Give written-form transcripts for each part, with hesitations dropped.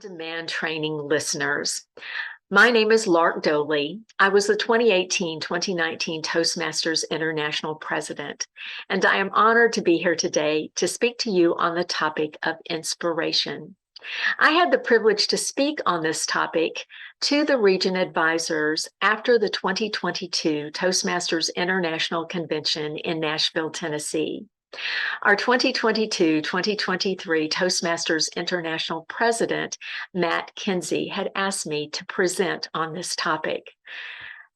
Demand training listeners. My name is Lark Doley. I was the 2018-2019 Toastmasters International President, and I am honored to be here today to speak to you on the topic of inspiration. I had the privilege to speak on this topic to the region advisors after the 2022 Toastmasters International Convention in Nashville, Tennessee. Our 2022-2023 Toastmasters International President, Matt Kinsey, had asked me to present on this topic.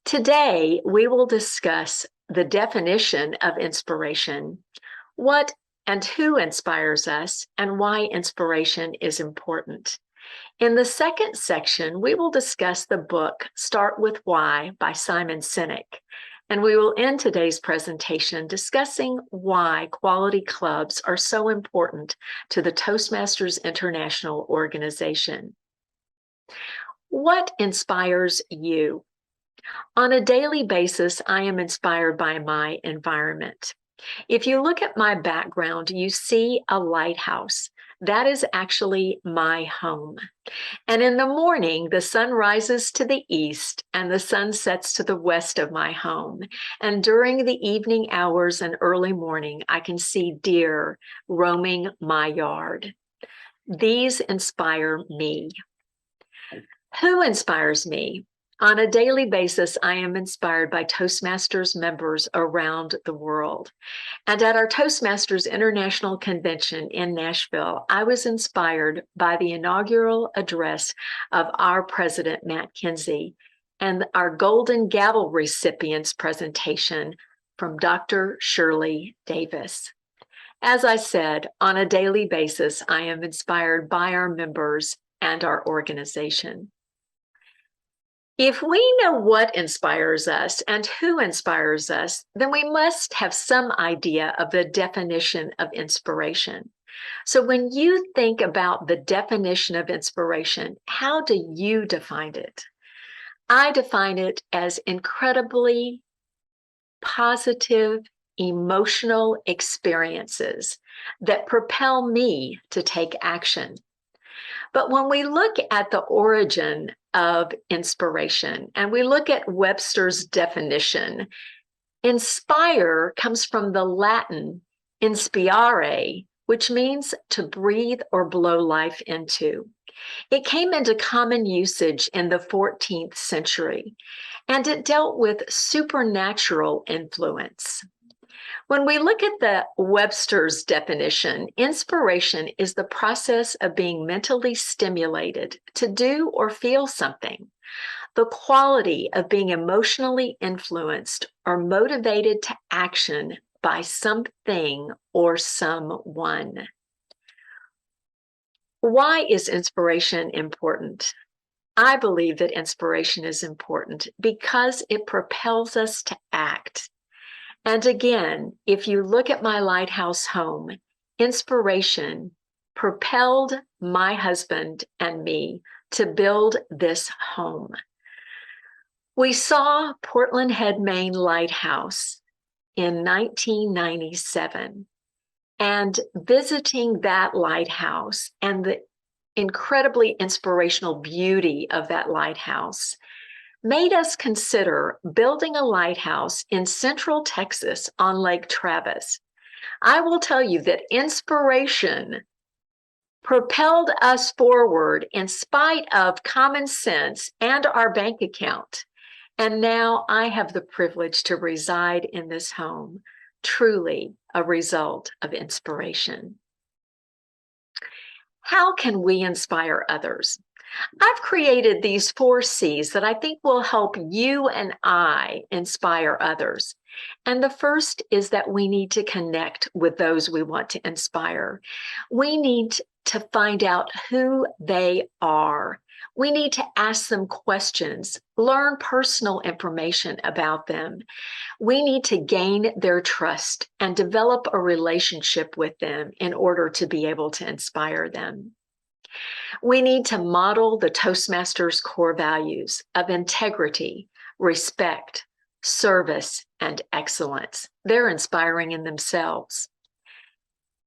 Today, we will discuss the definition of inspiration, what and who inspires us, and why inspiration is important. In the second section, we will discuss the book Start With Why by Simon Sinek. And we will end today's presentation discussing why quality clubs are so important to the Toastmasters International organization. What inspires you? On a daily basis, I am inspired by my environment. If you look at my background, you see a lighthouse. That is actually my home. And in the morning, the sun rises to the east and the sun sets to the west of my home. And during the evening hours and early morning, I can see deer roaming my yard. These inspire me. Who inspires me? On a daily basis, I am inspired by Toastmasters members around the world. And at our Toastmasters International Convention in Nashville, I was inspired by the inaugural address of our president, Matt Kinsey, and our Golden Gavel recipients presentation from Dr. Shirley Davis. As I said, on a daily basis, I am inspired by our members and our organization. If we know what inspires us and who inspires us, then we must have some idea of the definition of inspiration. So when you think about the definition of inspiration, how do you define it? I define it as incredibly positive, emotional experiences that propel me to take action. But when we look at the origin of inspiration and we look at Webster's definition, inspire comes from the Latin inspirare, which means to breathe or blow life into. It came into common usage in the 14th century, and it dealt with supernatural influence. When we look at the Webster's definition, inspiration is the process of being mentally stimulated to do or feel something, the quality of being emotionally influenced or motivated to action by something or someone. Why is inspiration important? I believe that inspiration is important because it propels us to act. And again, if you look at my lighthouse home, inspiration propelled my husband and me to build this home. We saw Portland Head, Maine Lighthouse in 1997, and visiting that lighthouse and the incredibly inspirational beauty of that lighthouse made us consider building a lighthouse in Central Texas on Lake Travis. I will tell you that inspiration propelled us forward in spite of common sense and our bank account. And now I have the privilege to reside in this home, truly a result of inspiration. How can we inspire others? I've created these 4 C's that I think will help you and I inspire others. And the first is that we need to connect with those we want to inspire. We need to find out who they are. We need to ask them questions, learn personal information about them. We need to gain their trust and develop a relationship with them in order to be able to inspire them. We need to model the Toastmasters core values of integrity, respect, service, and excellence. They're inspiring in themselves.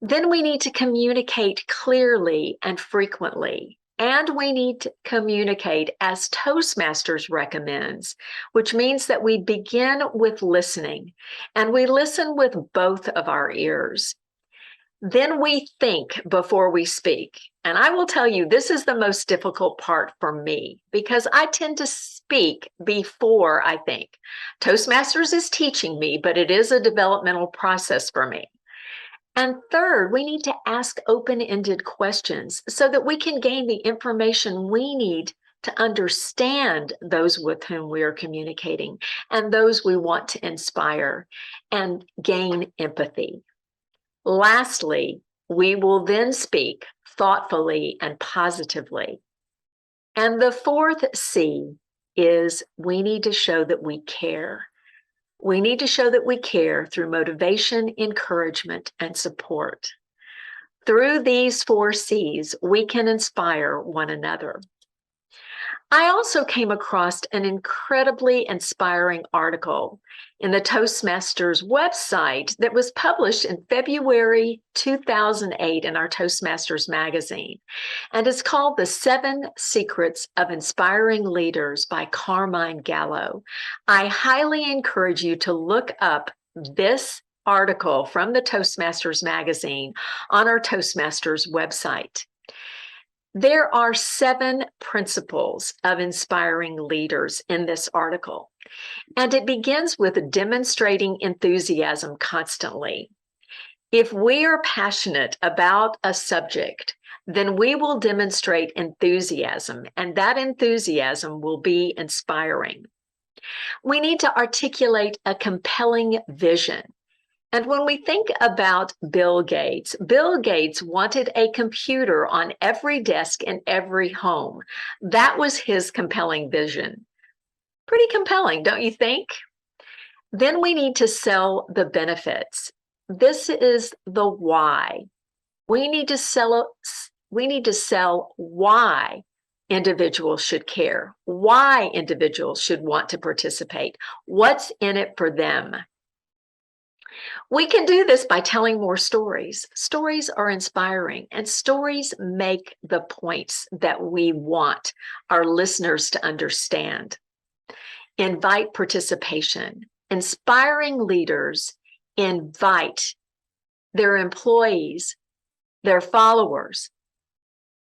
Then we need to communicate clearly and frequently And we need to communicate as Toastmasters recommends, which means that we begin with listening, and we listen with both of our ears. Then we think before we speak. And I will tell you, this is the most difficult part for me because I tend to speak before I think. Toastmasters is teaching me, but it is a developmental process for me. And third, we need to ask open-ended questions so that we can gain the information we need to understand those with whom we are communicating and those we want to inspire and gain empathy. Lastly, we will then speak thoughtfully and positively. And the fourth C is we need to show that we care. We need to show that we care through motivation, encouragement, and support. Through these 4 C's, we can inspire one another. I also came across an incredibly inspiring article in the Toastmasters website that was published in February 2008 in our Toastmasters magazine. And it's called The 7 Secrets of Inspiring Leaders by Carmine Gallo. I highly encourage you to look up this article from the Toastmasters magazine on our Toastmasters website. There are 7 principles of inspiring leaders in this article, and it begins with demonstrating enthusiasm constantly. If we are passionate about a subject, then we will demonstrate enthusiasm, and that enthusiasm will be inspiring. We need to articulate a compelling vision. And when we think about Bill Gates wanted a computer on every desk in every home. That was his compelling vision. Pretty compelling, don't you think? Then we need to sell the benefits. This is the why. We need to sell why individuals should care, why individuals should want to participate, what's in it for them. We can do this by telling more stories. Stories are inspiring, and stories make the points that we want our listeners to understand. Invite participation. Inspiring leaders invite their employees, their followers,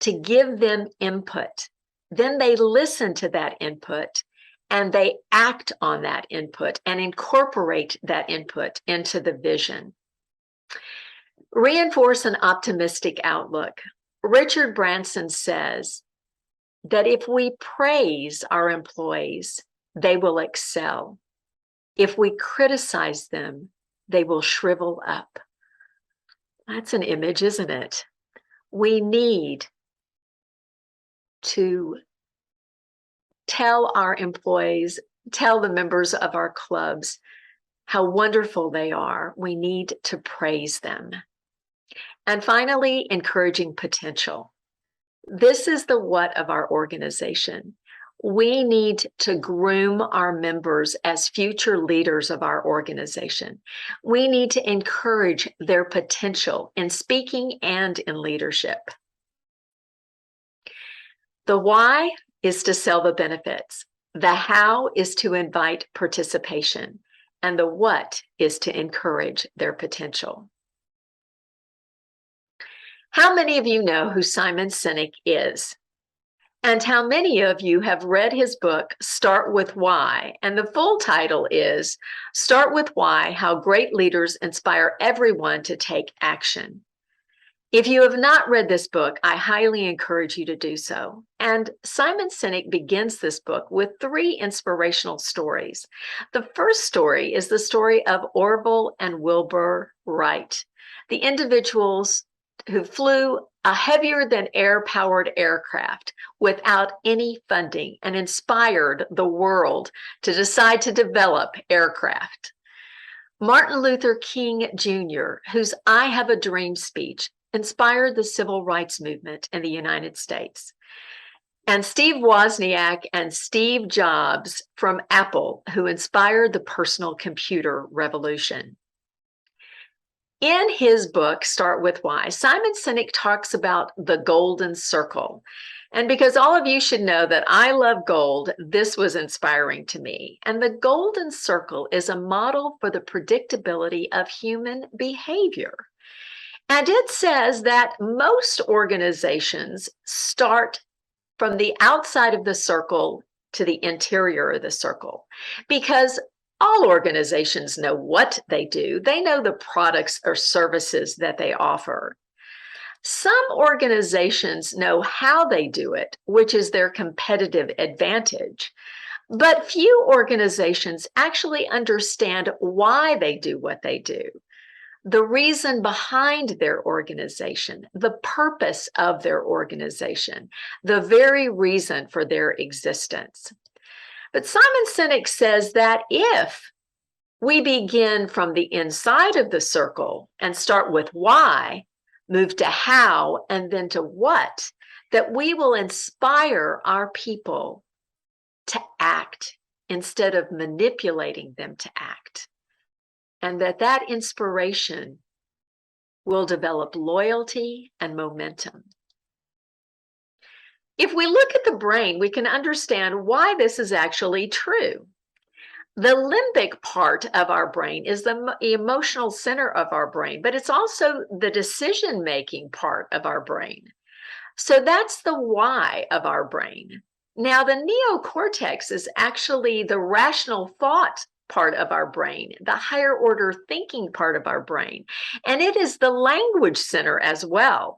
to give them input. Then they listen to that input and they act on that input and incorporate that input into the vision. Reinforce an optimistic outlook. Richard Branson says that if we praise our employees, they will excel. If we criticize them, they will shrivel up. That's an image, isn't it? We need to tell our employees, tell the members of our clubs how wonderful they are. We need to praise them. And finally, encouraging potential. This is the what of our organization. We need to groom our members as future leaders of our organization. We need to encourage their potential in speaking and in leadership. The why is to sell the benefits. The how is to invite participation. And the what is to encourage their potential. How many of you know who Simon Sinek is? And how many of you have read his book, Start With Why? And the full title is Start With Why, How Great Leaders Inspire Everyone to Take Action. If you have not read this book, I highly encourage you to do so. And Simon Sinek begins this book with 3 inspirational stories. The first story is the story of Orville and Wilbur Wright, the individuals who flew a heavier than air-powered aircraft without any funding and inspired the world to decide to develop aircraft. Martin Luther King Jr., whose I Have a Dream speech inspired the civil rights movement in the United States. And Steve Wozniak and Steve Jobs from Apple, who inspired the personal computer revolution. In his book, Start With Why, Simon Sinek talks about the golden circle. And because all of you should know that I love gold, this was inspiring to me. And the golden circle is a model for the predictability of human behavior. And it says that most organizations start from the outside of the circle to the interior of the circle, because all organizations know what they do. They know the products or services that they offer. Some organizations know how they do it, which is their competitive advantage. But few organizations actually understand why they do what they do, the reason behind their organization, the purpose of their organization, the very reason for their existence. But Simon Sinek says that if we begin from the inside of the circle and start with why, move to how, and then to what, that we will inspire our people to act instead of manipulating them to act. And that inspiration will develop loyalty and momentum. If we look at the brain, we can understand why this is actually true. The limbic part of our brain is the emotional center of our brain, but it's also the decision-making part of our brain. So that's the why of our brain. Now, the neocortex is actually the rational thought part of our brain, the higher order thinking part of our brain, and it is the language center as well.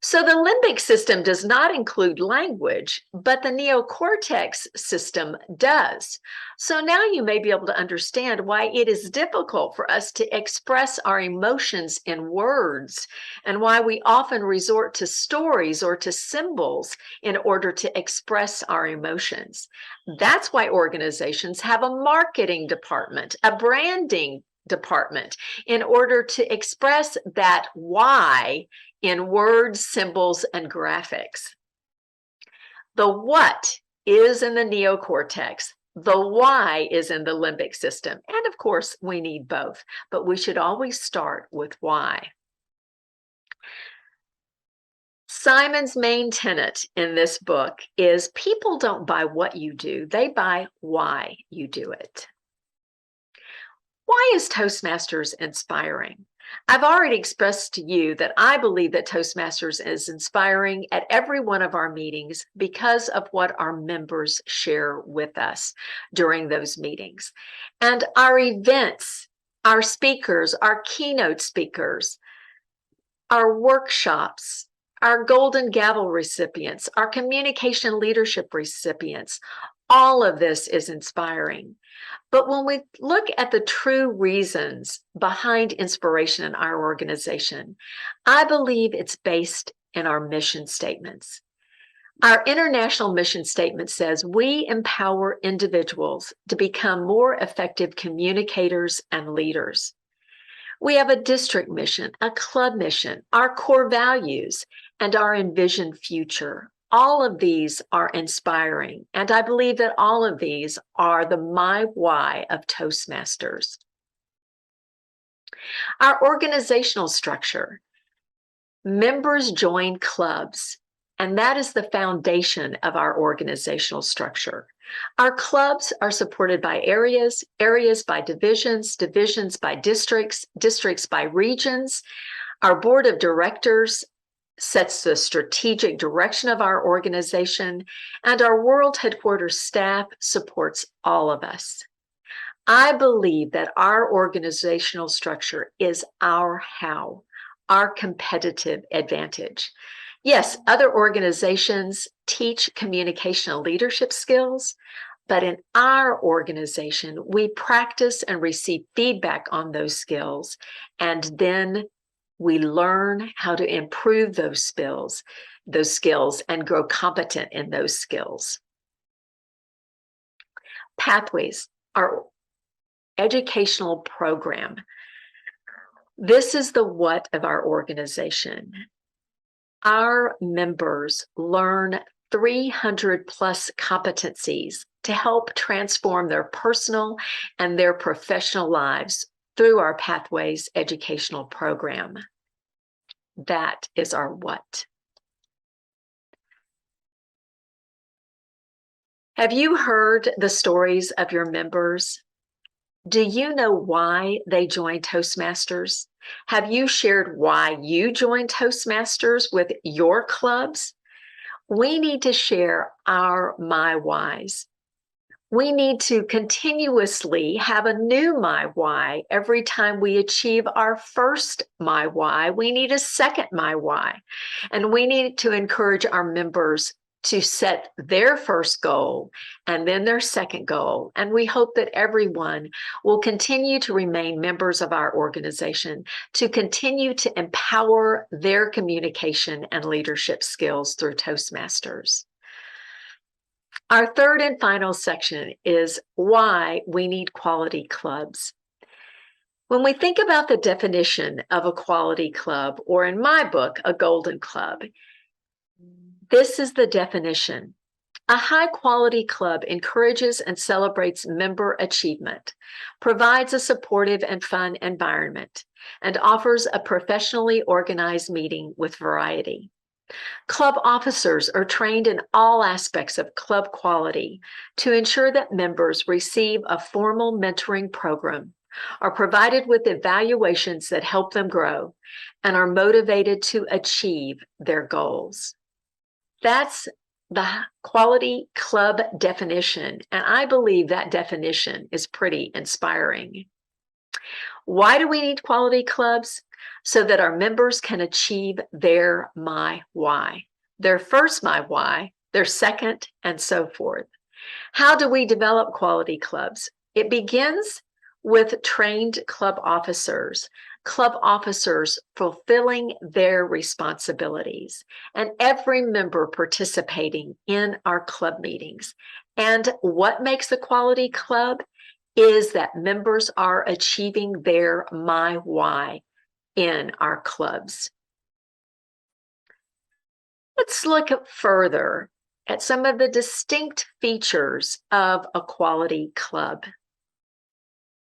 So the limbic system does not include language, but the neocortex system does. So now you may be able to understand why it is difficult for us to express our emotions in words, and why we often resort to stories or to symbols in order to express our emotions. That's why organizations have a marketing department, a branding department, in order to express that why in words, symbols, and graphics. The what is in the neocortex. The why is in the limbic system. And of course, we need both, but we should always start with why. Simon's main tenet in this book is people don't buy what you do, they buy why you do it. Why is Toastmasters inspiring? I've already expressed to you that I believe that Toastmasters is inspiring at every one of our meetings because of what our members share with us during those meetings. And our events, our speakers, our keynote speakers, our workshops, our Golden Gavel recipients, our communication leadership recipients, all of this is inspiring. But when we look at the true reasons behind inspiration in our organization, I believe it's based in our mission statements. Our international mission statement says we empower individuals to become more effective communicators and leaders. We have a district mission, a club mission, our core values, and our envisioned future. All of these are inspiring, and I believe that all of these are the my why of Toastmasters. Our organizational structure. Members join clubs, and that is the foundation of our organizational structure. Our clubs are supported by areas, areas by divisions, divisions by districts, districts by regions. Our board of directors sets the strategic direction of our organization, and our world headquarters staff supports all of us. I believe that our organizational structure is our how, our competitive advantage. Yes, other organizations teach communication and leadership skills, but in our organization, we practice and receive feedback on those skills, and then we learn how to improve those skills and grow competent in those skills. Pathways, our educational program. This is the what of our organization. Our members learn 300 plus competencies to help transform their personal and their professional lives through our Pathways educational program. That is our what. Have you heard the stories of your members? Do you know why they joined Toastmasters? Have you shared why you joined Toastmasters with your clubs? We need to share our my whys. We need to continuously have a new my why. Every time we achieve our first my why, we need a second my why. And we need to encourage our members to set their first goal and then their second goal. And we hope that everyone will continue to remain members of our organization, to continue to empower their communication and leadership skills through Toastmasters. Our third and final section is why we need quality clubs. When we think about the definition of a quality club, or in my book, a golden club, this is the definition. A high-quality club encourages and celebrates member achievement, provides a supportive and fun environment, and offers a professionally organized meeting with variety. Club officers are trained in all aspects of club quality to ensure that members receive a formal mentoring program, are provided with evaluations that help them grow, and are motivated to achieve their goals. That's the quality club definition, and I believe that definition is pretty inspiring. Why do we need quality clubs? So that our members can achieve their my why, their first my why, their second, and so forth. How do we develop quality clubs? It begins with trained club officers fulfilling their responsibilities, and every member participating in our club meetings. And what makes a quality club is that members are achieving their my why in our clubs. Let's look further at some of the distinct features of a quality club.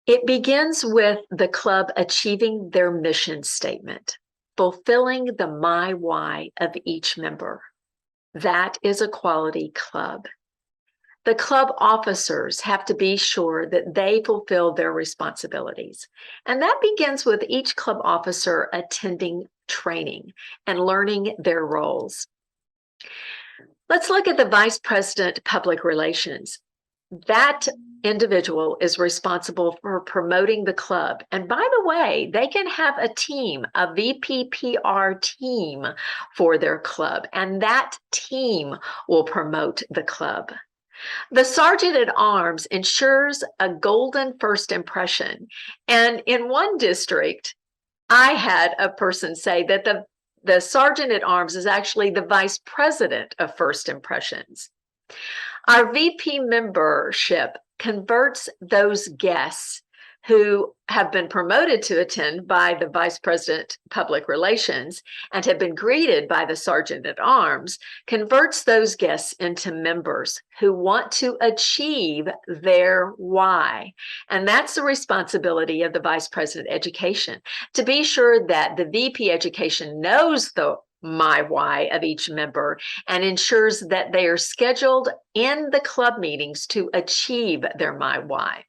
It begins with the club achieving their mission statement, fulfilling the my why of each member. That is a quality club. The club officers have to be sure that they fulfill their responsibilities. And that begins with each club officer attending training and learning their roles. Let's look at the Vice President Public Relations. That individual is responsible for promoting the club. And by the way, they can have a team, a VPPR team for their club, and that team will promote the club. The Sergeant at Arms ensures a golden first impression. And in one district, I had a person say that the Sergeant at Arms is actually the Vice President of First Impressions. Our VP membership converts those guests who have been promoted to attend by the Vice President Public Relations and have been greeted by the Sergeant at Arms, converts those guests into members who want to achieve their why. And that's the responsibility of the Vice President Education, to be sure that the VP Education knows the my why of each member and ensures that they are scheduled in the club meetings to achieve their my why.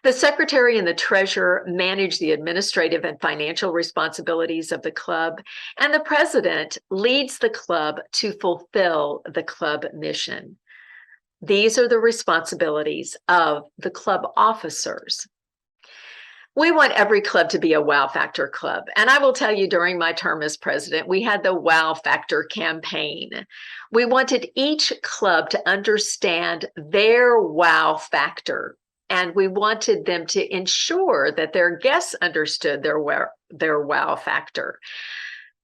The secretary and the treasurer manage the administrative and financial responsibilities of the club, and the president leads the club to fulfill the club mission. These are the responsibilities of the club officers. We want every club to be a wow factor club. And I will tell you, during my term as president, we had the wow factor campaign. We wanted each club to understand their wow factor. And we wanted them to ensure that their guests understood their wow factor.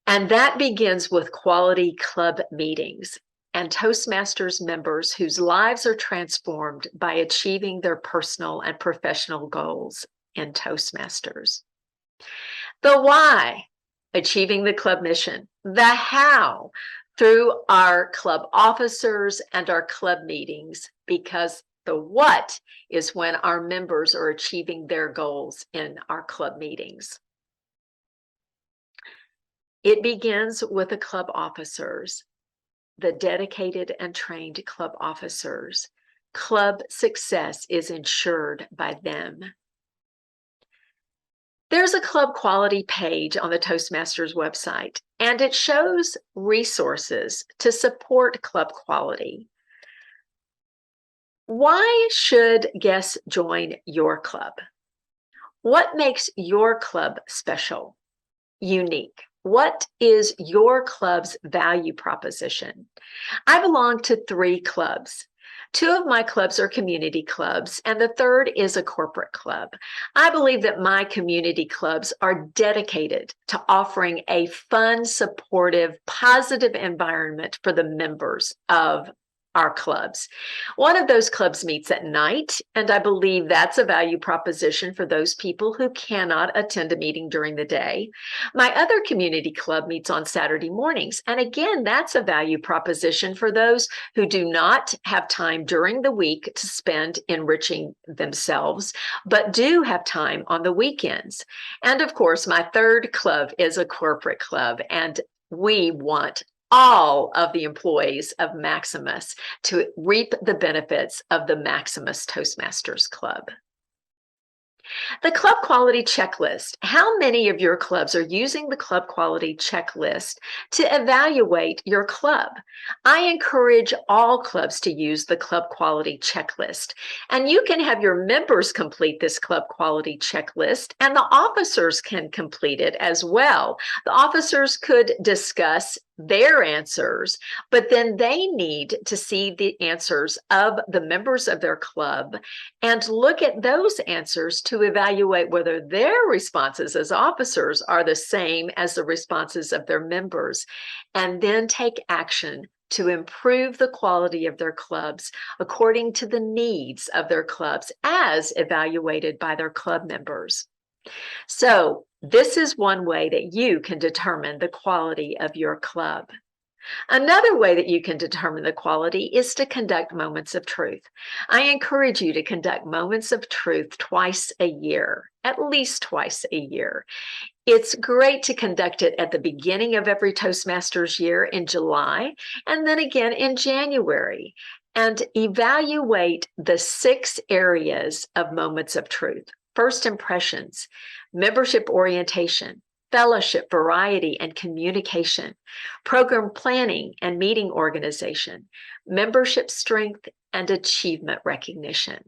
And that begins with quality club meetings and Toastmasters members whose lives are transformed by achieving their personal and professional goals in Toastmasters. The why, achieving the club mission. The how, through our club officers and our club meetings, because The what is when our members are achieving their goals in our club meetings. It begins with the club officers, the dedicated and trained club officers. Club success is ensured by them. There's a club quality page on the Toastmasters website, and it shows resources to support club quality. Why should guests join your club? What makes your club special, unique? What is your club's value proposition? I belong to 3 clubs. 2 of my clubs are community clubs, and the third is a corporate club. I believe that my community clubs are dedicated to offering a fun, supportive, positive environment for the members of our clubs. One of those clubs meets at night, and I believe that's a value proposition for those people who cannot attend a meeting during the day. My other community club meets on Saturday mornings, and again, that's a value proposition for those who do not have time during the week to spend enriching themselves, but do have time on the weekends. And of course, my third club is a corporate club, and we want all of the employees of Maximus to reap the benefits of the Maximus Toastmasters Club. The club quality checklist. How many of your clubs are using the club quality checklist to evaluate your club? I encourage all clubs to use the club quality checklist, and you can have your members complete this club quality checklist, and the officers can complete it as well. The officers could discuss their answers, but then they need to see the answers of the members of their club and look at those answers to evaluate whether their responses as officers are the same as the responses of their members, and then take action to improve the quality of their clubs according to the needs of their clubs as evaluated by their club members. So this is one way that you can determine the quality of your club. Another way that you can determine the quality is to conduct moments of truth. I encourage you to conduct moments of truth twice a year, at least twice a year. It's great to conduct it at the beginning of every Toastmasters year in July, and then again in January, and evaluate the 6 areas of moments of truth. First impressions, membership orientation, fellowship, variety, and communication, program planning and meeting organization, membership strength, and achievement recognition.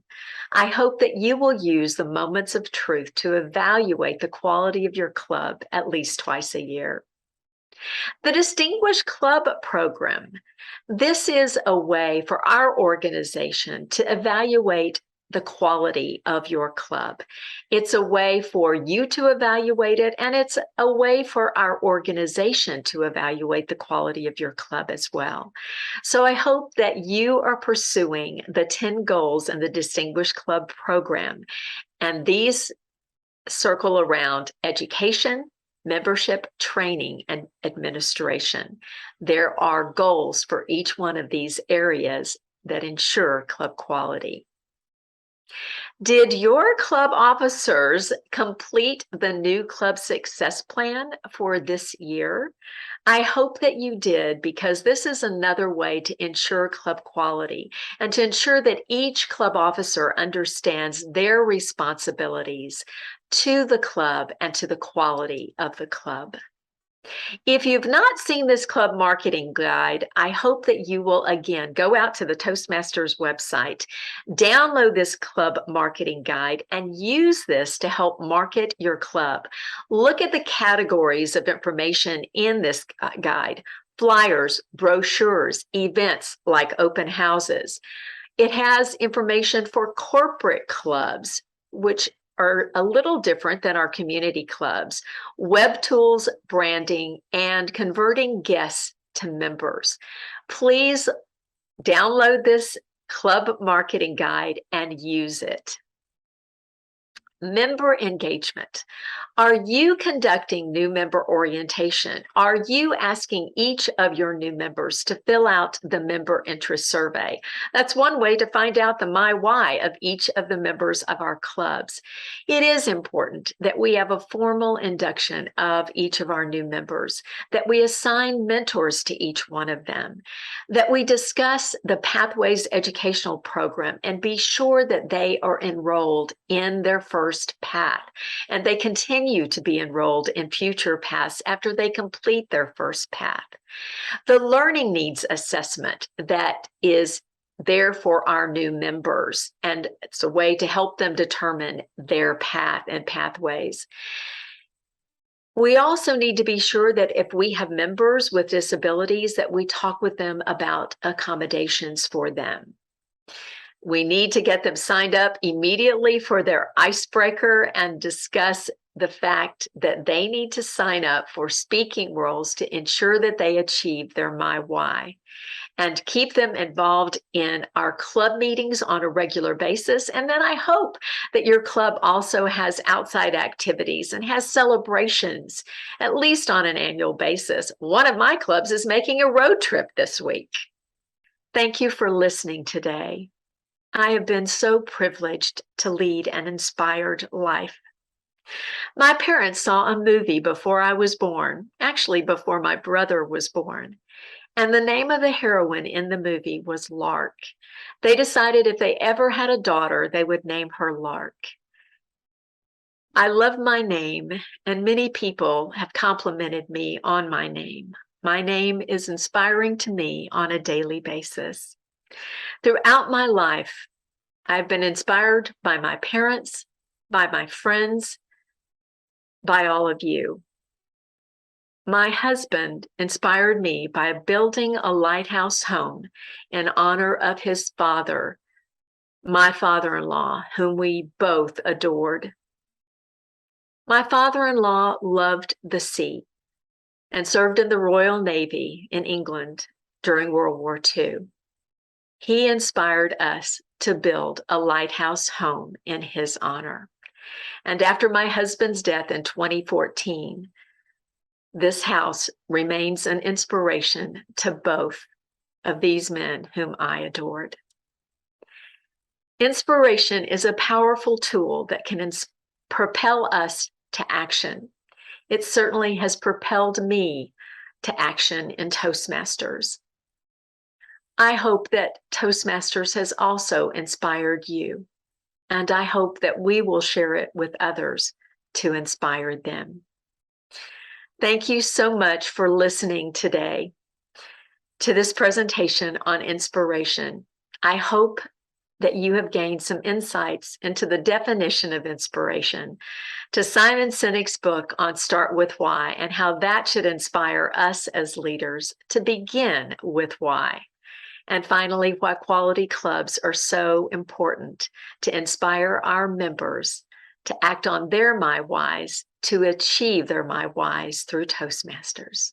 I hope that you will use the moments of truth to evaluate the quality of your club at least twice a year. The Distinguished Club Program. This is a way for our organization to evaluate the quality of your club. It's a way for you to evaluate it, and it's a way for our organization to evaluate the quality of your club as well. So I hope that you are pursuing the 10 goals in the Distinguished Club Program, and these circle around education, membership, training, and administration. There are goals for each one of these areas that ensure club quality. Did your club officers complete the new club success plan for this year? I hope that you did, because this is another way to ensure club quality and to ensure that each club officer understands their responsibilities to the club and to the quality of the club. If you've not seen this club marketing guide, I hope that you will again go out to the Toastmasters website, download this club marketing guide, and use this to help market your club. Look at the categories of information in this guide: flyers, brochures, events like open houses. It has information for corporate clubs, which are a little different than our community clubs, web tools, branding, and converting guests to members. Please download this club marketing guide and use it. Member engagement. Are you conducting new member orientation? Are you asking each of your new members to fill out the member interest survey? That's one way to find out the my why of each of the members of our clubs. It is important that we have a formal induction of each of our new members, that we assign mentors to each one of them, that we discuss the Pathways educational program and be sure that they are enrolled in their first path and they continue to be enrolled in future paths after they complete their first path. The learning needs assessment that is there for our new members, and it's a way to help them determine their path and pathways. We also need to be sure that if we have members with disabilities, that we talk with them about accommodations for them. We need to get them signed up immediately for their icebreaker and discuss the fact that they need to sign up for speaking roles to ensure that they achieve their My Why, and keep them involved in our club meetings on a regular basis. And then I hope that your club also has outside activities and has celebrations, at least on an annual basis. One of my clubs is making a road trip this week. Thank you for listening today. I have been so privileged to lead an inspired life. My parents saw a movie before I was born, actually before my brother was born, and the name of the heroine in the movie was Lark. They decided if they ever had a daughter, they would name her Lark. I love my name, and many people have complimented me on my name. My name is inspiring to me on a daily basis. Throughout my life, I've been inspired by my parents, by my friends, by all of you. My husband inspired me by building a lighthouse home in honor of his father, my father-in-law, whom we both adored. My father-in-law loved the sea and served in the Royal Navy in England during World War II. He inspired us to build a lighthouse home in his honor. And after my husband's death in 2014, this house remains an inspiration to both of these men whom I adored. Inspiration is a powerful tool that can propel us to action. It certainly has propelled me to action in Toastmasters. I hope that Toastmasters has also inspired you, and I hope that we will share it with others to inspire them. Thank you so much for listening today to this presentation on inspiration. I hope that you have gained some insights into the definition of inspiration, to Simon Sinek's book on Start With Why, and how that should inspire us as leaders to begin with why. And finally, why quality clubs are so important to inspire our members to act on their My Whys, to achieve their My Whys through Toastmasters.